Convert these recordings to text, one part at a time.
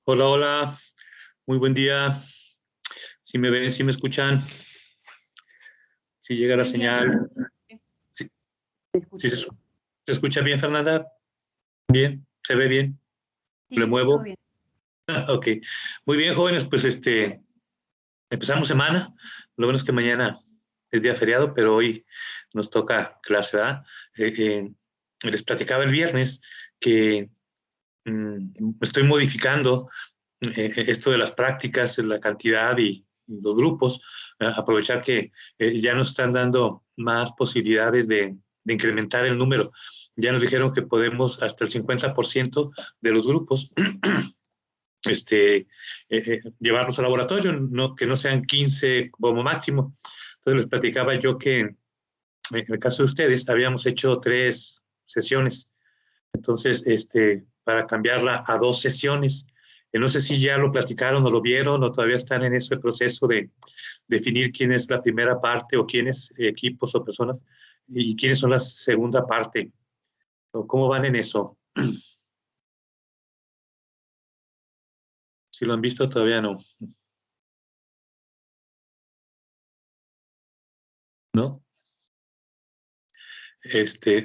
Hola, hola, muy buen día. Si me ven, si me escuchan, si llega la Buen día. señal. Sí, Te sí escucho bien. se escucha bien, Fernanda. Bien, se ve bien. Le Sí, todo muevo. bien. Ok. Muy bien, jóvenes, pues empezamos semana. Lo bueno es que mañana es día feriado, pero hoy nos toca clase, ¿verdad? Les platicaba el viernes que estoy modificando esto de las prácticas, la cantidad y los grupos, aprovechar que ya nos están dando más posibilidades de incrementar el número. Ya nos dijeron que podemos hasta el 50% de los grupos llevarlos al laboratorio, no, que no sean 15 como máximo. Entonces les platicaba yo que en el caso de ustedes habíamos hecho 3 sesiones, entonces, para cambiarla a 2 sesiones. No sé si ya lo platicaron o lo vieron o todavía están en ese proceso de definir quién es la primera parte o quiénes equipos o personas y quiénes son la segunda parte o cómo van en eso. Si lo han visto, todavía no. ¿No?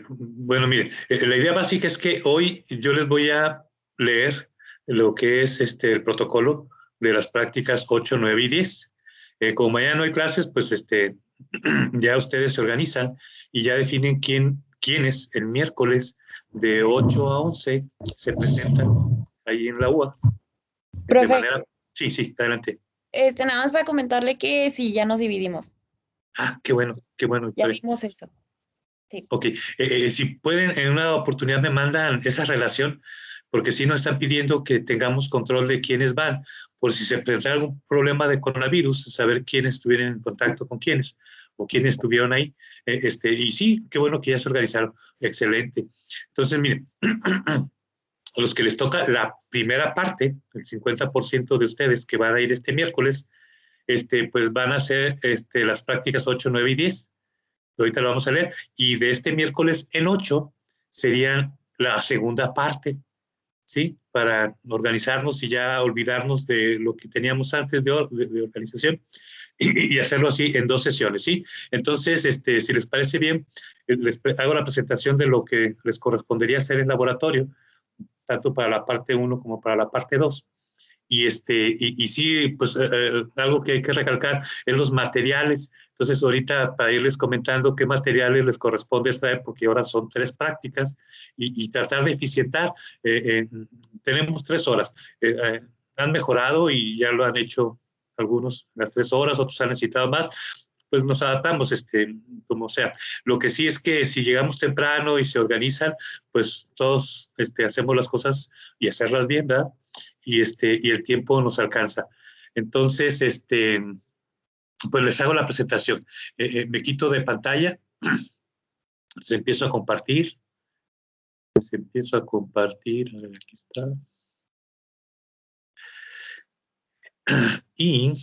Bueno, miren, la idea básica es que hoy yo les voy a leer lo que es el protocolo de las prácticas 8, 9 y 10. Como mañana no hay clases, pues ya ustedes se organizan y ya definen quiénes el miércoles de 8 a 11 se presentan ahí en la UA. De Profe, manera, sí, sí, adelante. nada más para comentarle que sí, ya nos dividimos. Ah, qué bueno, Ya está bien. vimos eso. Sí. Ok, si pueden, en una oportunidad me mandan esa relación, porque si nos están pidiendo que tengamos control de quiénes van, por si se presenta algún problema de coronavirus, saber quiénes estuvieron en contacto con quiénes o quiénes estuvieron ahí. Y sí, qué bueno que ya se organizaron, excelente. Entonces, miren, a los que les toca la primera parte, el 50% de ustedes que van a ir este miércoles, pues van a hacer las prácticas 8, 9 y 10. Ahorita lo vamos a leer, y de este miércoles en 8 serían la segunda parte, ¿sí? Para organizarnos y ya olvidarnos de lo que teníamos antes de organización y hacerlo así en 2 sesiones, ¿sí? Entonces, si les parece bien, les hago la presentación de lo que les correspondería hacer en laboratorio, tanto para la parte 1 como para la parte 2. Y sí, pues algo que hay que recalcar es los materiales. Entonces, ahorita para irles comentando qué materiales les corresponde traer, porque ahora son 3 prácticas, y tratar de eficientar. Tenemos 3 horas. Han mejorado y ya lo han hecho algunos las 3 horas, otros han necesitado más. Pues nos adaptamos, como sea. Lo que sí es que si llegamos temprano y se organizan, pues todos hacemos las cosas y hacerlas bien, ¿verdad? Y el tiempo nos alcanza. Entonces, pues les hago la presentación. Me quito de pantalla, se empiezo a compartir, a ver, aquí está. Y,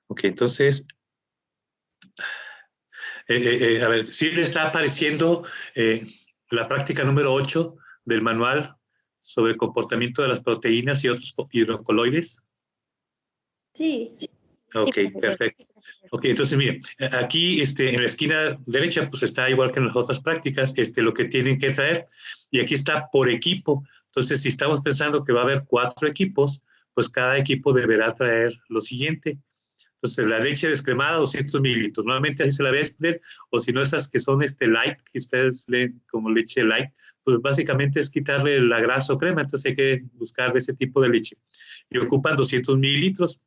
ok, entonces, a ver, sí le está apareciendo la práctica número 8 del manual sobre el comportamiento de las proteínas y otros hidrocoloides. Sí. Sí, Ok, profesor. perfecto. Ok, entonces miren, aquí en la esquina derecha pues está igual que en las otras prácticas, lo que tienen que traer, y aquí está por equipo. Entonces, si estamos pensando que va a haber 4 equipos, pues cada equipo deberá traer lo siguiente. Entonces, la leche descremada, 200 mililitros. Normalmente así se la venden, o si no, esas que son light, que ustedes leen como leche light, pues básicamente es quitarle la grasa o crema. Entonces, hay que buscar de ese tipo de leche. Y ocupan 200 mililitros.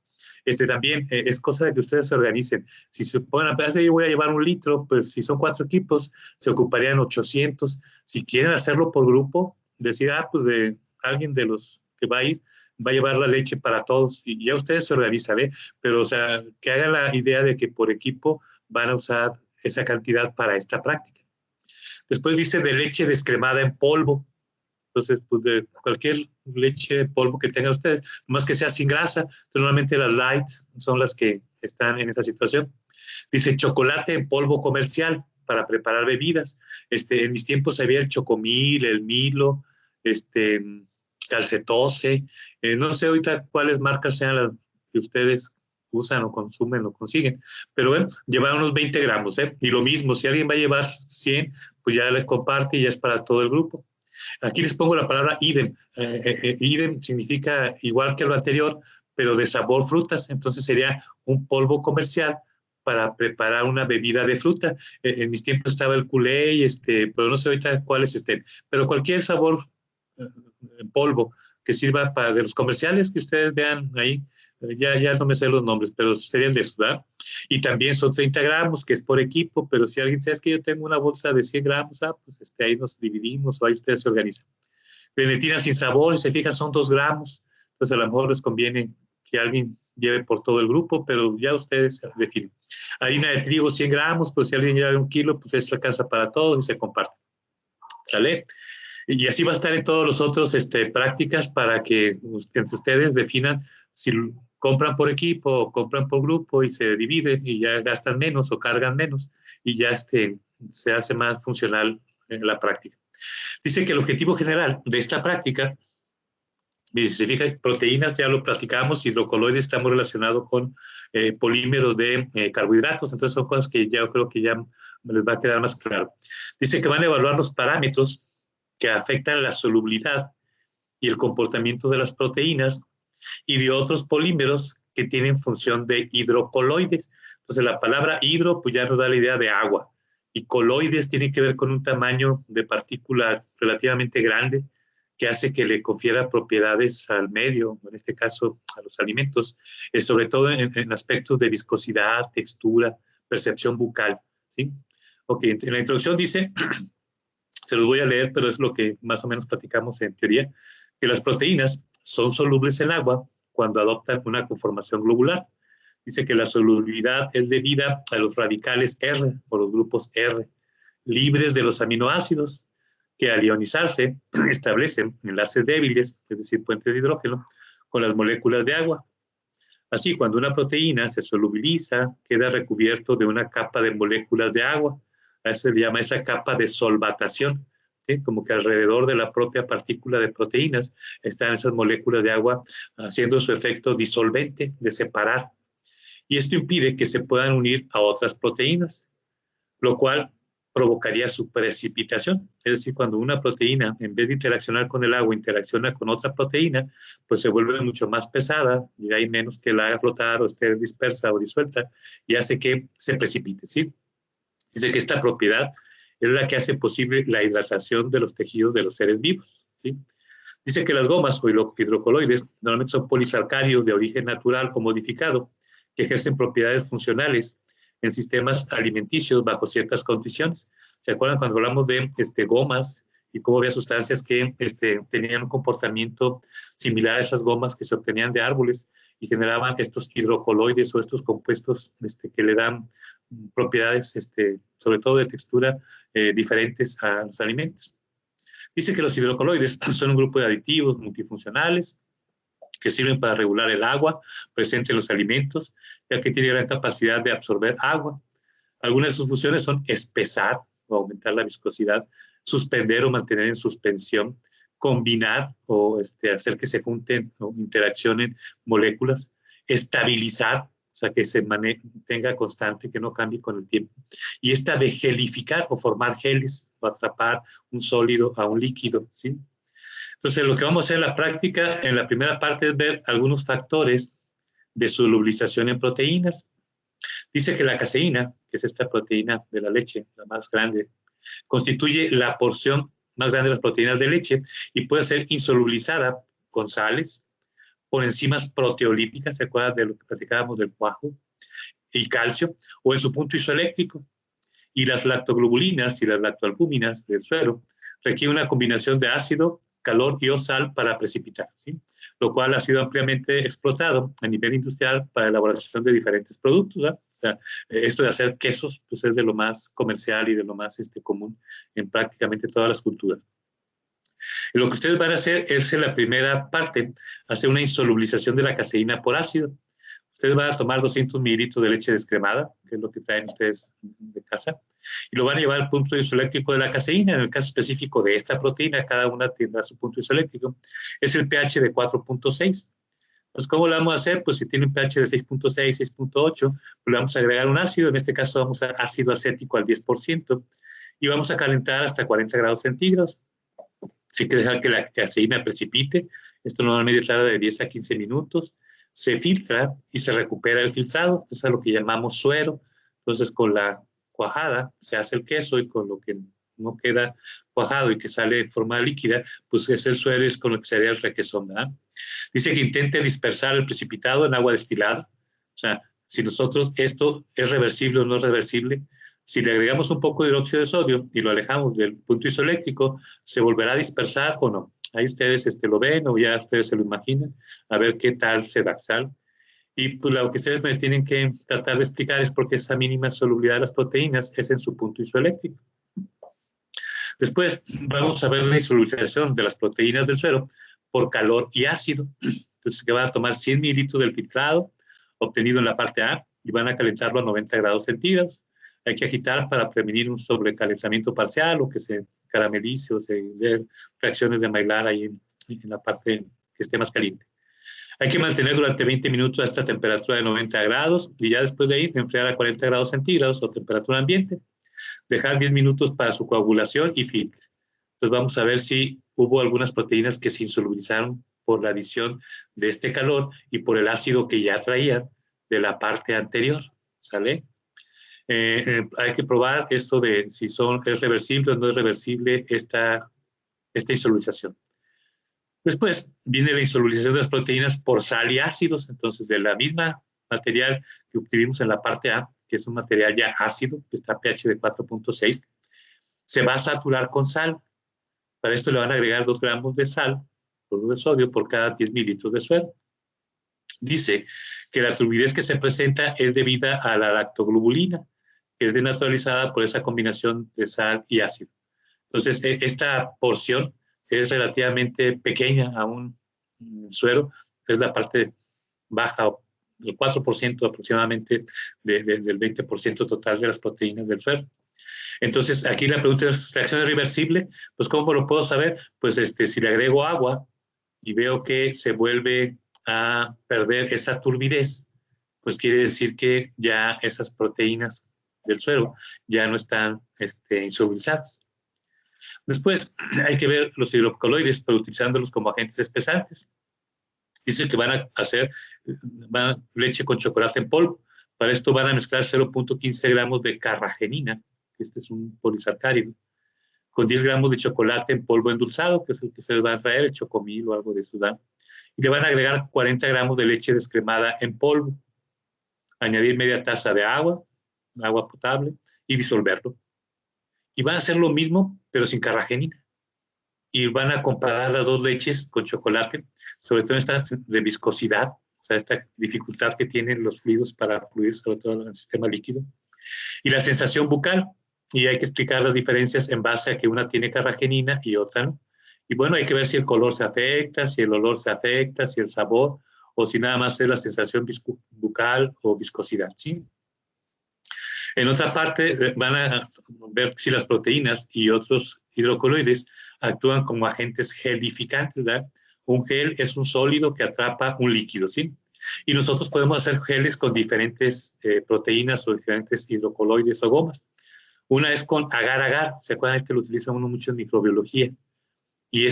También es cosa de que ustedes se organicen. Si se ponen a pensar, yo voy a llevar 1 litro, pues si son 4 equipos, se ocuparían 800. Si quieren hacerlo por grupo, decir, pues de alguien de los que va a llevar la leche para todos, y ya ustedes se organizan, ¿eh? Pero, o sea, que hagan la idea de que por equipo van a usar esa cantidad para esta práctica. Después dice de leche descremada en polvo. Entonces, pues de cualquier leche en polvo que tengan ustedes, más que sea sin grasa. Entonces, normalmente las light son las que están en esa situación. Dice chocolate en polvo comercial. para preparar bebidas. En mis tiempos había el chocomil, el Milo, calcetose, no sé ahorita cuáles marcas sean las que ustedes usan o consumen o consiguen, pero bueno, llevar unos 20 gramos, ¿eh? Y lo mismo, si alguien va a llevar 100, pues ya le comparte y ya es para todo el grupo. Aquí les pongo la palabra idem. Idem significa igual que lo anterior, pero de sabor frutas, entonces sería un polvo comercial para preparar una bebida de fruta. En mis tiempos estaba el Kool-Aid, pero no sé ahorita cuáles estén, pero cualquier sabor en polvo que sirva para de los comerciales que ustedes vean ahí, ya no me sé los nombres, pero serían de eso, ¿verdad? Y también son 30 gramos, que es por equipo, pero si alguien sabe que yo tengo una bolsa de 100 gramos, pues ahí nos dividimos o ahí ustedes se organizan. Grenetina sin sabor, si se fijan, son 2 gramos, entonces a lo mejor les conviene que alguien lleve por todo el grupo, pero ya ustedes definen. Harina de trigo 100 gramos, pues si alguien lleva 1 kilo, pues eso alcanza para todos y se comparte. ¿Sale? Y así va a estar en todos los otros prácticas para que entre ustedes definan si compran por equipo o compran por grupo y se dividen y ya gastan menos o cargan menos y ya se hace más funcional en la práctica. Dice que el objetivo general de esta práctica, si se fija, proteínas ya lo platicamos, hidrocoloides estamos relacionados con polímeros de carbohidratos, entonces son cosas que ya creo que ya les va a quedar más claro. Dice que van a evaluar los parámetros que afectan la solubilidad y el comportamiento de las proteínas y de otros polímeros que tienen función de hidrocoloides. Entonces la palabra hidro pues ya nos da la idea de agua y coloides tiene que ver con un tamaño de partícula relativamente grande que hace que le confiera propiedades al medio, en este caso a los alimentos, sobre todo en aspectos de viscosidad, textura, percepción bucal, ¿sí? Ok, en la introducción dice, se los voy a leer, pero es lo que más o menos platicamos en teoría, que las proteínas son solubles en agua cuando adoptan una conformación globular. Dice que la solubilidad es debida a los radicales R o los grupos R, libres de los aminoácidos, que al ionizarse establecen enlaces débiles, es decir, puentes de hidrógeno, con las moléculas de agua. Así, cuando una proteína se solubiliza, queda recubierto de una capa de moléculas de agua. A eso se le llama esa capa de solvatación, ¿sí? Como que alrededor de la propia partícula de proteínas están esas moléculas de agua haciendo su efecto disolvente de separar. Y esto impide que se puedan unir a otras proteínas, lo cual provocaría su precipitación. Es decir, cuando una proteína, en vez de interaccionar con el agua, interacciona con otra proteína, pues se vuelve mucho más pesada y hay menos que la haga flotar o esté dispersa o disuelta y hace que se precipite, ¿sí? Dice que esta propiedad es la que hace posible la hidratación de los tejidos de los seres vivos, ¿sí? Dice que las gomas o hidrocoloides normalmente son polisacáridos de origen natural o modificado que ejercen propiedades funcionales en sistemas alimenticios bajo ciertas condiciones. ¿Se acuerdan cuando hablamos de gomas y cómo había sustancias que tenían un comportamiento similar a esas gomas que se obtenían de árboles y generaban estos hidrocoloides o estos compuestos que le dan propiedades, sobre todo de textura, diferentes a los alimentos? Dice que los hidrocoloides son un grupo de aditivos multifuncionales que sirven para regular el agua presente en los alimentos, ya que tiene gran capacidad de absorber agua. Algunas de sus funciones son espesar o aumentar la viscosidad, suspender o mantener en suspensión, combinar o hacer que se junten o interaccionen moléculas, estabilizar, o sea, que se mantenga constante, que no cambie con el tiempo. Y esta de gelificar o formar geles o atrapar un sólido a un líquido, ¿sí? Entonces, lo que vamos a hacer en la práctica, en la primera parte, es ver algunos factores de solubilización en proteínas. Dice que la caseína, que es esta proteína de la leche, la más grande, constituye la porción más grande de las proteínas de leche y puede ser insolubilizada con sales, por enzimas proteolíticas, ¿se acuerdan de lo que platicábamos del cuajo? Y calcio, o en su punto isoeléctrico. Y las lactoglobulinas y las lactoalbúminas del suero requieren una combinación de ácido, calor y o sal para precipitar, ¿sí? Lo cual ha sido ampliamente explotado a nivel industrial para la elaboración de diferentes productos, ¿verdad? O sea, esto de hacer quesos pues es de lo más comercial y de lo más común en prácticamente todas las culturas. Y lo que ustedes van a hacer es en la primera parte, hacer una insolubilización de la caseína por ácido. Ustedes van a tomar 200 mililitros de leche descremada, que es lo que traen ustedes de casa, y lo van a llevar al punto isoeléctrico de la caseína. En el caso específico de esta proteína, cada una tendrá su punto isoeléctrico. Es el pH de 4.6. Pues, ¿cómo lo vamos a hacer? Pues si tiene un pH de 6.6, 6.8, pues le vamos a agregar un ácido. En este caso vamos a ácido acético al 10%, y vamos a calentar hasta 40 grados centígrados. Hay que dejar que la caseína precipite. Esto normalmente tarda de 10 a 15 minutos. Se filtra y se recupera el filtrado. Eso es lo que llamamos suero. Entonces, con la cuajada se hace el queso, y con lo que no queda cuajado y que sale en forma líquida, pues es el suero, y es con lo que sería el requesón, ¿verdad? Dice que intente dispersar el precipitado en agua destilada. O sea, si nosotros, esto es reversible o no es reversible, si le agregamos un poco de hidróxido de sodio y lo alejamos del punto isoeléctrico, ¿se volverá a dispersar o no? Ahí ustedes lo ven, o ya ustedes se lo imaginan, a ver qué tal se da, ¿sale? Y pues lo que ustedes me tienen que tratar de explicar es por qué esa mínima solubilidad de las proteínas es en su punto isoeléctrico. Después vamos a ver la insolubilización de las proteínas del suero por calor y ácido. Entonces, que van a tomar 100 mililitros del filtrado obtenido en la parte A y van a calentarlo a 90 grados centígrados. Hay que agitar para prevenir un sobrecalentamiento parcial, o que se caramelice o se dé reacciones de Maillard ahí en la parte que esté más caliente. Hay que mantener durante 20 minutos a esta temperatura de 90 grados, y ya después de ahí enfriar a 40 grados centígrados o temperatura ambiente. Dejar 10 minutos para su coagulación y filtre. Entonces vamos a ver si hubo algunas proteínas que se insolubilizaron por la adición de este calor y por el ácido que ya traían de la parte anterior, ¿sale? Hay que probar esto de si es reversible o no es reversible esta insolubilización. Después viene la insolubilización de las proteínas por sal y ácidos. Entonces, de la misma material que obtuvimos en la parte A, que es un material ya ácido, que está a pH de 4.6, se va a saturar con sal. Para esto le van a agregar 2 gramos de sal, cloruro de sodio, por cada 10 mililitros de suero. Dice que la turbidez que se presenta es debida a la lactoglobulina, que es desnaturalizada por esa combinación de sal y ácido. Entonces, esta porción es relativamente pequeña a un suero, es la parte baja, el 4% aproximadamente del 20% total de las proteínas del suero. Entonces, aquí la pregunta es, ¿reacción es reversible? Pues, ¿cómo lo puedo saber? Pues, si le agrego agua y veo que se vuelve a perder esa turbidez, pues quiere decir que ya esas proteínas del suero ya no están insolubilizadas. Después hay que ver los hidrocolloides, pero utilizándolos como agentes espesantes. Dice que van a hacer leche con chocolate en polvo. Para esto van a mezclar 0.15 gramos de carragenina, que este es un polisacárido, con 10 gramos de chocolate en polvo endulzado, que es el que se les va a traer, el chocomil o algo de eso, ¿verdad? Y le van a agregar 40 gramos de leche descremada en polvo, añadir media taza de agua potable, y disolverlo. Y van a hacer lo mismo, pero sin carragenina. Y van a comparar las dos leches con chocolate, sobre todo esta de viscosidad, o sea, esta dificultad que tienen los fluidos para fluir, sobre todo en el sistema líquido. Y la sensación bucal, y hay que explicar las diferencias en base a que una tiene carragenina y otra no. Y bueno, hay que ver si el color se afecta, si el olor se afecta, si el sabor, o si nada más es la sensación bucal o viscosidad, ¿sí? En otra parte, van a ver si las proteínas y otros hidrocolloides actúan como agentes gelificantes, ¿verdad? Un gel es un sólido que atrapa un líquido, ¿sí? Y nosotros podemos hacer geles con diferentes proteínas o diferentes hidrocolloides o gomas. Una es con agar-agar, ¿se acuerdan? Lo utiliza uno mucho en microbiología. Y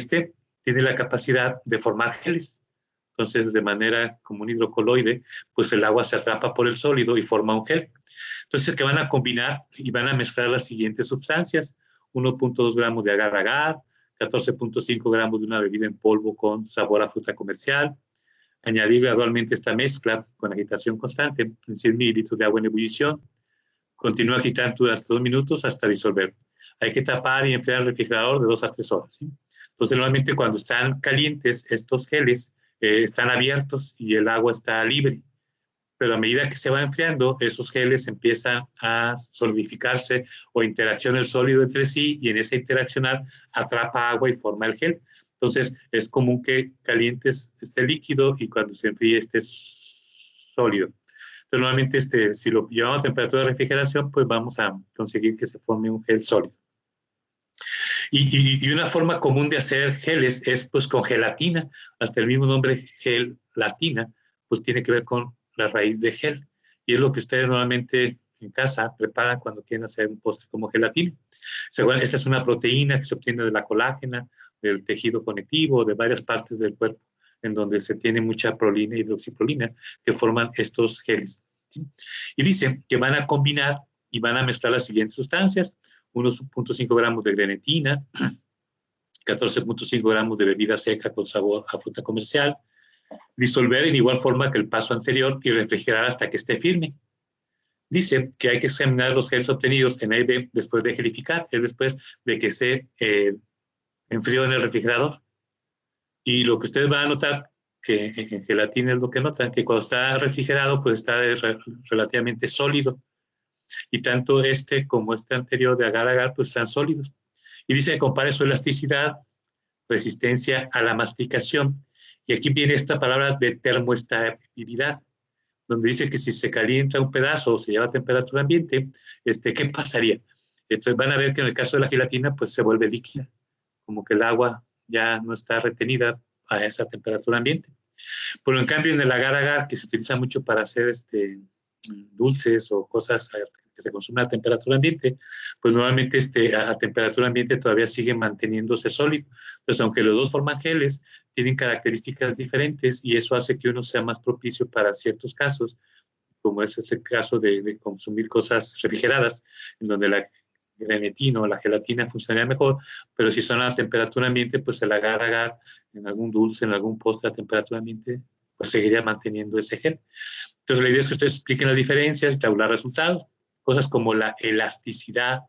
tiene la capacidad de formar geles. Entonces, de manera como un hidrocolloide, pues el agua se atrapa por el sólido y forma un gel. Entonces, que van a combinar y van a mezclar las siguientes sustancias: 1.2 gramos de agar-agar, 14.5 gramos de una bebida en polvo con sabor a fruta comercial, añadir gradualmente esta mezcla con agitación constante en 100 mililitros de agua en ebullición, continúa agitando durante 2 minutos hasta disolver. Hay que tapar y enfriar el refrigerador de 2 a 3 horas, ¿sí? Entonces, normalmente cuando están calientes estos geles, están abiertos y el agua está libre. Pero a medida que se va enfriando, esos geles empiezan a solidificarse o interacciona el sólido entre sí, y en esa interaccionar atrapa agua y forma el gel. Entonces, es común que calientes este líquido y cuando se enfríe sólido. Entonces, normalmente, si lo llevamos a temperatura de refrigeración, pues vamos a conseguir que se forme un gel sólido. Y una forma común de hacer geles es pues con gelatina. Hasta el mismo nombre gelatina, pues tiene que ver con la raíz de gel. Y es lo que ustedes normalmente en casa preparan cuando quieren hacer un postre como gelatina. Esta es una proteína que se obtiene de la colágena, del tejido conectivo, de varias partes del cuerpo, en donde se tiene mucha prolina y hidroxiprolina que forman estos geles, ¿sí? Y dice que van a combinar y van a mezclar las siguientes sustancias: 1.5 gramos de grenetina, 14.5 gramos de bebida seca con sabor a fruta comercial, disolver en igual forma que el paso anterior y refrigerar hasta que esté firme. Dice que hay que examinar los geles obtenidos en AIB después de gelificar, es después de que se enfrió en el refrigerador. Y lo que ustedes van a notar, que en gelatina es lo que notan, que cuando está refrigerado, pues está relativamente sólido. Y tanto este como este anterior de agar-agar, pues están sólidos. Y dice que compare su elasticidad, resistencia a la masticación. Y aquí viene esta palabra de termoestabilidad, donde dice que si se calienta un pedazo o se lleva a temperatura ambiente, ¿qué pasaría? Entonces van a ver que en el caso de la gelatina, pues se vuelve líquida, como que el agua ya no está retenida a esa temperatura ambiente. Pero en cambio en el agar-agar, que se utiliza mucho para hacer dulces o cosas que se consumen a temperatura ambiente, pues normalmente a temperatura ambiente todavía sigue manteniéndose sólido. Entonces, aunque los dos forman geles, tienen características diferentes y eso hace que uno sea más propicio para ciertos casos, como es este caso de consumir cosas refrigeradas, en donde la grenetina o la gelatina funcionaría mejor, pero si son a temperatura ambiente, pues el agar-agar en algún dulce, en algún postre a temperatura ambiente, pues seguiría manteniendo ese gel. Entonces, la idea es que ustedes expliquen las diferencias y tabular resultados. Cosas como la elasticidad,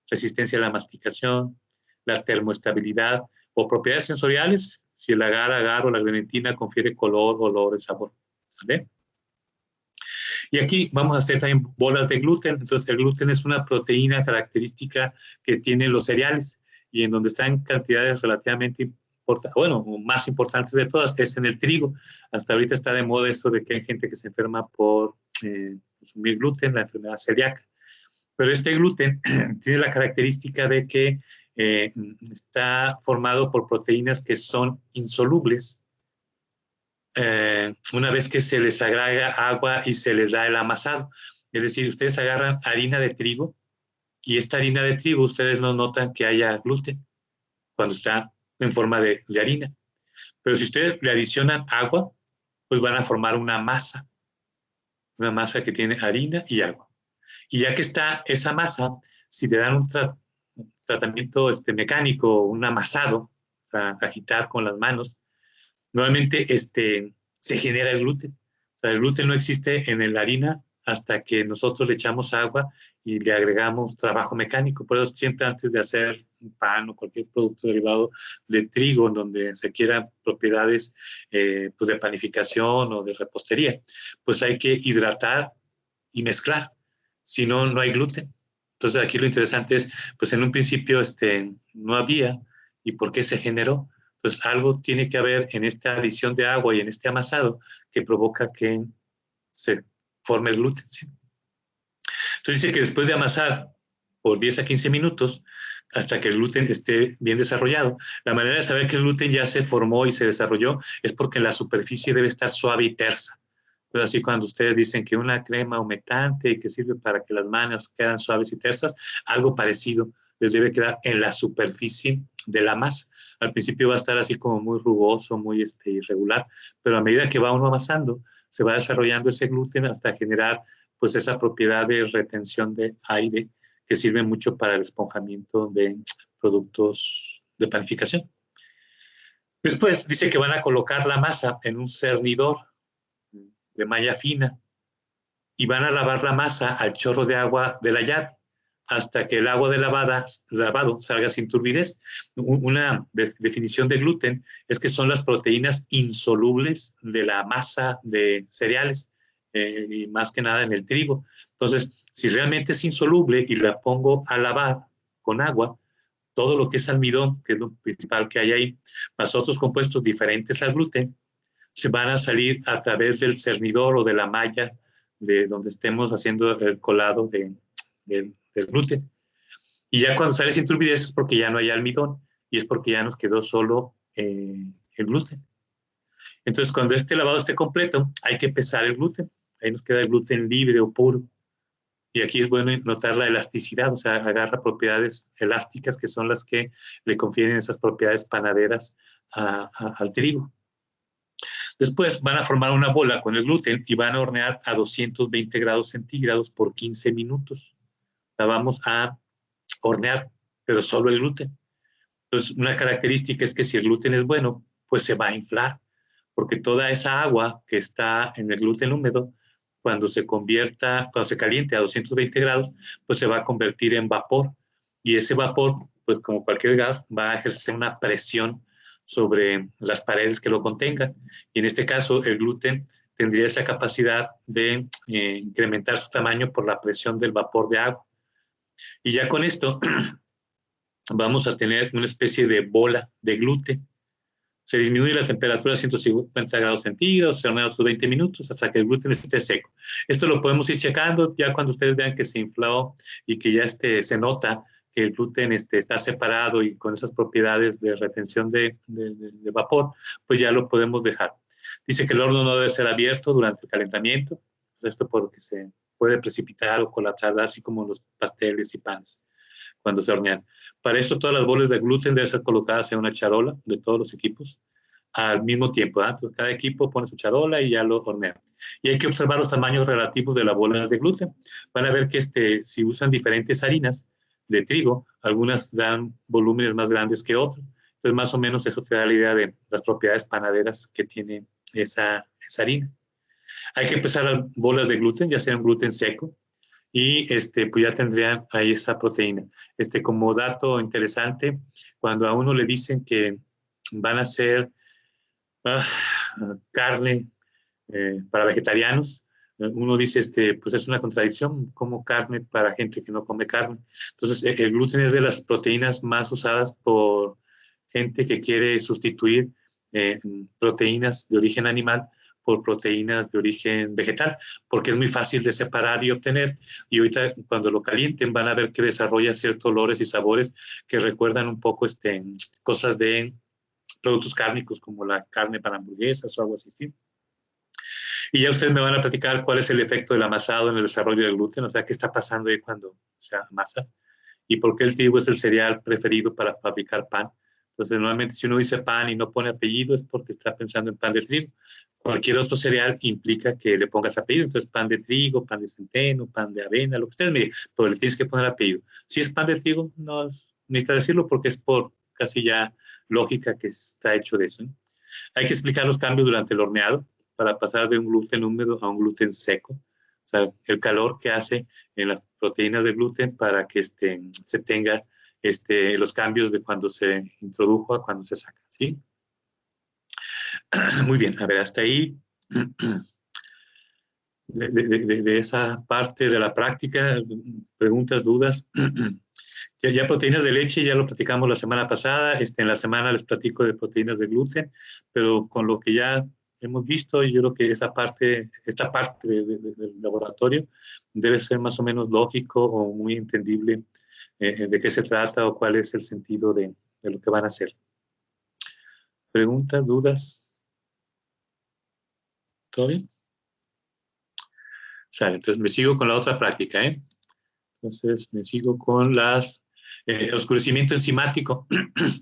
resistencia a la masticación, la termoestabilidad o propiedades sensoriales, si el agar-agar o la grenetina confiere color, olor, sabor. ¿Vale? Y aquí vamos a hacer también bolas de gluten. Entonces, el gluten es una proteína característica que tienen los cereales y en donde está en cantidades relativamente más importantes de todas, es en el trigo. Hasta ahorita está de moda eso de que hay gente que se enferma por consumir gluten, la enfermedad celíaca. Pero este gluten tiene la característica de que está formado por proteínas que son insolubles una vez que se les agrega agua y se les da el amasado. Es decir, ustedes agarran harina de trigo y esta harina de trigo ustedes no notan que haya gluten cuando está en forma de harina. Pero si ustedes le adicionan agua, pues van a formar una masa que tiene harina y agua. Y ya que está esa masa, si le dan un tratamiento mecánico, un amasado, o sea, agitar con las manos, normalmente se genera el gluten. O sea, el gluten no existe en la harina hasta que nosotros le echamos agua y le agregamos trabajo mecánico. Por eso siempre antes de hacer un pan o cualquier producto derivado de trigo, en donde se quieran propiedades pues de panificación o de repostería, pues hay que hidratar y mezclar. Si no, no hay gluten. Entonces aquí lo interesante es, pues en un principio no había, ¿y por qué se generó? Entonces, algo tiene que haber en esta adición de agua y en este amasado que provoca que se forme el gluten, ¿sí? Entonces, dice que después de amasar por 10 a 15 minutos, hasta que el gluten esté bien desarrollado, la manera de saber que el gluten ya se formó y se desarrolló es porque la superficie debe estar suave y tersa. Pero así cuando ustedes dicen que una crema humectante que sirve para que las manos quedan suaves y tersas, algo parecido les debe quedar en la superficie de la masa. Al principio va a estar así como muy rugoso, muy irregular, pero a medida que va uno amasando, se va desarrollando ese gluten hasta generar pues esa propiedad de retención de aire que sirve mucho para el esponjamiento de productos de panificación. Después dice que van a colocar la masa en un cernidor de malla fina y van a lavar la masa al chorro de agua de la llave hasta que el agua de lavado salga sin turbidez. Una definición de gluten es que son las proteínas insolubles de la masa de cereales y más que nada en el trigo. Entonces, si realmente es insoluble y la pongo a lavar con agua, todo lo que es almidón, que es lo principal que hay ahí, más otros compuestos diferentes al gluten, se van a salir a través del cernidor o de la malla de donde estemos haciendo el colado del gluten. Y ya cuando sale sin turbidez es porque ya no hay almidón y es porque ya nos quedó solo el gluten. Entonces, cuando este lavado esté completo, hay que pesar el gluten. Ahí nos queda el gluten libre o puro. Y aquí es bueno notar la elasticidad, o sea, agarra propiedades elásticas que son las que le confieren esas propiedades panaderas al trigo. Después van a formar una bola con el gluten y van a hornear a 220 grados centígrados por 15 minutos. La vamos a hornear, pero solo el gluten. Entonces, una característica es que si el gluten es bueno, pues se va a inflar, porque toda esa agua que está en el gluten húmedo, cuando se caliente a 220 grados, pues se va a convertir en vapor. Y ese vapor, pues como cualquier gas, va a ejercer una presión sobre las paredes que lo contengan. Y en este caso, el gluten tendría esa capacidad de incrementar su tamaño por la presión del vapor de agua. Y ya con esto vamos a tener una especie de bola de gluten. Se disminuye la temperatura a 150 grados centígrados, se hornea otros 20 minutos hasta que el gluten esté seco. Esto lo podemos ir checando ya cuando ustedes vean que se infló y que ya se nota que el gluten está separado y con esas propiedades de retención de vapor, pues ya lo podemos dejar. Dice que el horno no debe ser abierto durante el calentamiento, esto porque se puede precipitar o colapsar, así como los pasteles y panes cuando se hornean. Para esto, todas las bolas de gluten deben ser colocadas en una charola de todos los equipos al mismo tiempo. Entonces, cada equipo pone su charola y ya lo hornea. Y hay que observar los tamaños relativos de las bolas de gluten. Van a ver que si usan diferentes harinas de trigo, algunas dan volúmenes más grandes que otros. Entonces, más o menos eso te da la idea de las propiedades panaderas que tiene esa harina. Hay que empezar las bolas de gluten, ya sea un gluten seco, y pues ya tendrían ahí esa proteína. Como dato interesante, cuando a uno le dicen que van a hacer carne para vegetarianos, uno dice, pues es una contradicción, como carne para gente que no come carne. Entonces, el gluten es de las proteínas más usadas por gente que quiere sustituir proteínas de origen animal por proteínas de origen vegetal, porque es muy fácil de separar y obtener. Y ahorita cuando lo calienten van a ver que desarrolla ciertos olores y sabores que recuerdan un poco cosas de productos cárnicos como la carne para hamburguesas o algo así. ¿Sí? Y ya ustedes me van a platicar cuál es el efecto del amasado en el desarrollo del gluten, o sea, qué está pasando ahí cuando se amasa y por qué el trigo es el cereal preferido para fabricar pan. Entonces, normalmente si uno dice pan y no pone apellido es porque está pensando en pan de trigo. Cualquier otro cereal implica que le pongas apellido. Entonces, pan de trigo, pan de centeno, pan de avena, lo que ustedes me digan, pero le tienes que poner apellido. Si es pan de trigo, no necesita decirlo porque es por casi ya lógica que está hecho de eso. Hay que explicar los cambios durante el horneado para pasar de un gluten húmedo a un gluten seco. O sea, el calor que hace en las proteínas del gluten para que se tenga los cambios de cuando se introdujo a cuando se saca, ¿sí? Muy bien, a ver, hasta ahí de esa parte de la práctica, preguntas, dudas. Ya proteínas de leche, ya lo platicamos la semana pasada, en la semana les platico de proteínas de gluten, pero con lo que ya hemos visto, yo creo que esta parte del laboratorio debe ser más o menos lógico o muy entendible de qué se trata o cuál es el sentido de lo que van a hacer. ¿Preguntas, dudas? ¿Todo bien? Sale, entonces me sigo con la otra práctica, ¿eh? Entonces me sigo con oscurecimiento enzimático.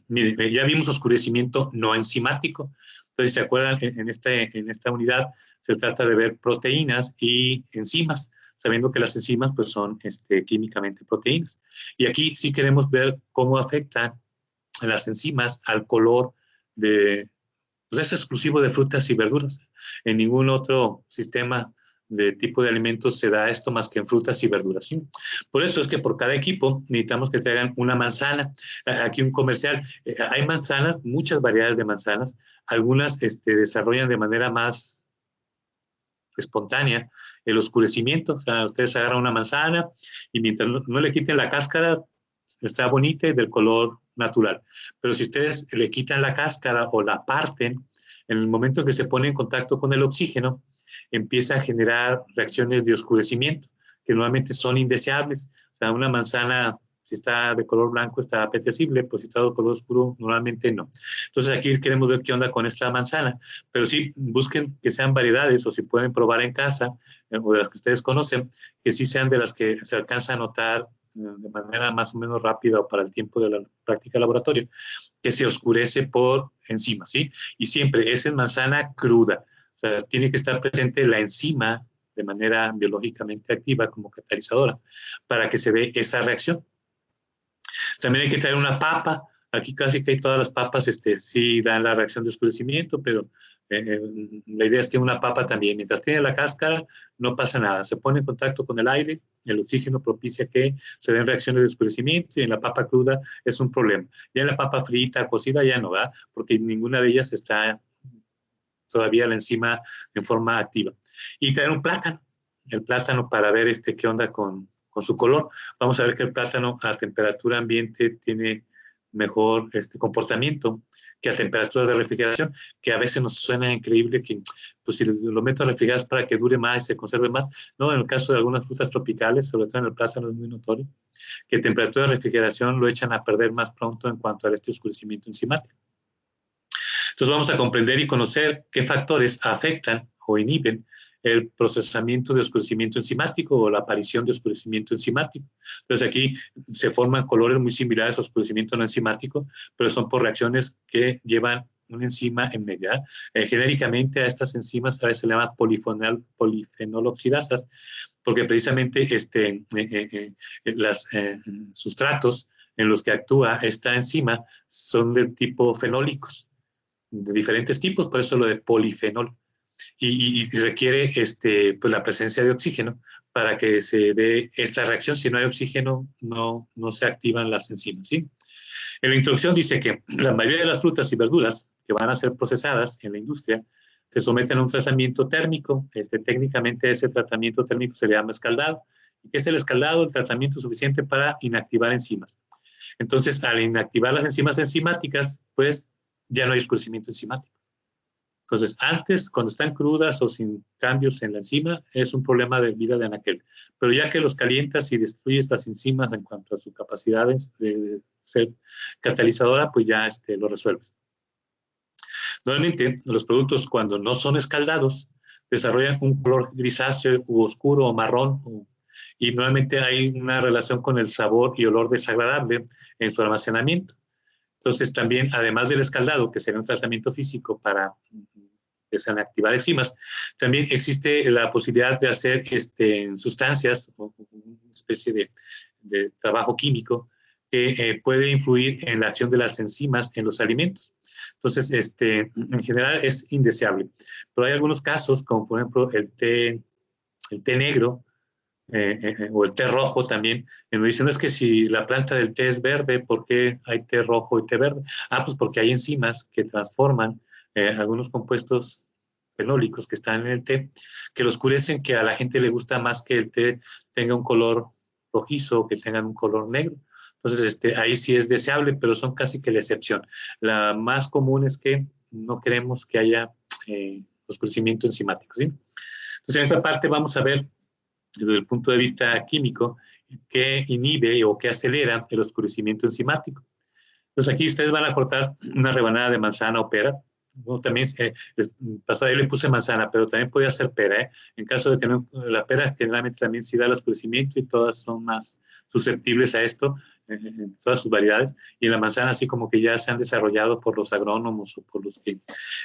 Miren, ya vimos oscurecimiento no enzimático. Entonces, ¿se acuerdan? En esta unidad se trata de ver proteínas y enzimas, sabiendo que las enzimas pues, son químicamente proteínas. Y aquí sí queremos ver cómo afectan las enzimas al color pues es exclusivo de frutas y verduras. En ningún otro sistema de tipo de alimentos se da esto más que en frutas y verduras. ¿Sí? Por eso es que por cada equipo necesitamos que traigan una manzana. Aquí un comercial. Hay manzanas, muchas variedades de manzanas. Algunas desarrollan de manera más espontánea el oscurecimiento. O sea, ustedes agarran una manzana y mientras no le quiten la cáscara, está bonita y del color natural. Pero si ustedes le quitan la cáscara o la parten, En el momento que se pone en contacto con el oxígeno, empieza a generar reacciones de oscurecimiento, que normalmente son indeseables. O sea, una manzana, si está de color blanco, está apetecible, pues si está de color oscuro, normalmente no. Entonces aquí queremos ver qué onda con esta manzana, pero sí busquen que sean variedades, o si pueden probar en casa, o de las que ustedes conocen, que sí sean de las que se alcanza a notar de manera más o menos rápida o para el tiempo de la práctica de laboratorio, que se oscurece por encima, ¿sí? Y siempre es en manzana cruda. O sea, tiene que estar presente la enzima de manera biológicamente activa como catalizadora para que se dé esa reacción. También hay que traer una papa. Aquí casi que todas las papas sí dan la reacción de oscurecimiento, pero la idea es que una papa también, mientras tiene la cáscara, no pasa nada. Se pone en contacto con el aire, el oxígeno propicia que se den reacciones de oscurecimiento, y en la papa cruda es un problema. Ya en la papa frita, cocida, ya no va, porque ninguna de ellas está todavía la enzima en forma activa. Y traer un plátano, el plátano para ver qué onda con su color. Vamos a ver que el plátano a temperatura ambiente tiene mejor comportamiento que a temperaturas de refrigeración, que a veces nos suena increíble que pues, si lo meto a refrigerar para que dure más y se conserve más. No, en el caso de algunas frutas tropicales, sobre todo en el plátano es muy notorio, que temperatura de refrigeración lo echan a perder más pronto en cuanto al oscurecimiento enzimático. Entonces vamos a comprender y conocer qué factores afectan o inhiben el procesamiento de oscurecimiento enzimático o la aparición de oscurecimiento enzimático. Entonces aquí se forman colores muy similares a oscurecimiento no enzimático, pero son por reacciones que llevan una enzima en media. Genéricamente a estas enzimas a veces se le llama polifenoloxidasas, porque precisamente los sustratos en los que actúa esta enzima son del tipo fenólicos, de diferentes tipos, por eso lo de polifenol. Y requiere pues la presencia de oxígeno para que se dé esta reacción. Si no hay oxígeno, no se activan las enzimas, ¿sí? En la introducción dice que la mayoría de las frutas y verduras que van a ser procesadas en la industria se someten a un tratamiento térmico. Técnicamente ese tratamiento térmico se le llama escaldado. ¿Y qué es el escaldado? El tratamiento suficiente para inactivar enzimas. Entonces, al inactivar las enzimas enzimáticas, pues ya no hay oscurecimiento enzimático. Entonces, antes, cuando están crudas o sin cambios en la enzima, es un problema de vida de anaquel. Pero ya que los calientas y destruyes las enzimas en cuanto a su capacidad de ser catalizadora, pues ya lo resuelves. Normalmente, los productos, cuando no son escaldados, desarrollan un color grisáceo u oscuro o marrón, y normalmente hay una relación con el sabor y olor desagradable en su almacenamiento. Entonces, también, además del escaldado, que sería un tratamiento físico para desactivar enzimas, también existe la posibilidad de hacer sustancias, o una especie de trabajo químico que puede influir en la acción de las enzimas en los alimentos. Entonces, en general es indeseable. Pero hay algunos casos, como por ejemplo el té negro, o el té rojo también, en donde dicen, no es que si la planta del té es verde, ¿por qué hay té rojo y té verde? Ah, pues porque hay enzimas que transforman algunos compuestos fenólicos que están en el té, que lo oscurecen, que a la gente le gusta más que el té tenga un color rojizo o que tenga un color negro. Entonces, ahí sí es deseable, pero son casi que la excepción. La más común es que no queremos que haya oscurecimiento enzimático, ¿sí? Entonces, en esta parte vamos a ver desde el punto de vista químico, que inhibe o que acelera el oscurecimiento enzimático. Entonces aquí ustedes van a cortar una rebanada de manzana o pera. Bueno, también, pasado ahí le puse manzana, pero también podía ser pera, ¿eh? En caso de que no, la pera generalmente también sí da el oscurecimiento y todas son más susceptibles a esto, en todas sus variedades. Y en la manzana así como que ya se han desarrollado por los agrónomos o por los que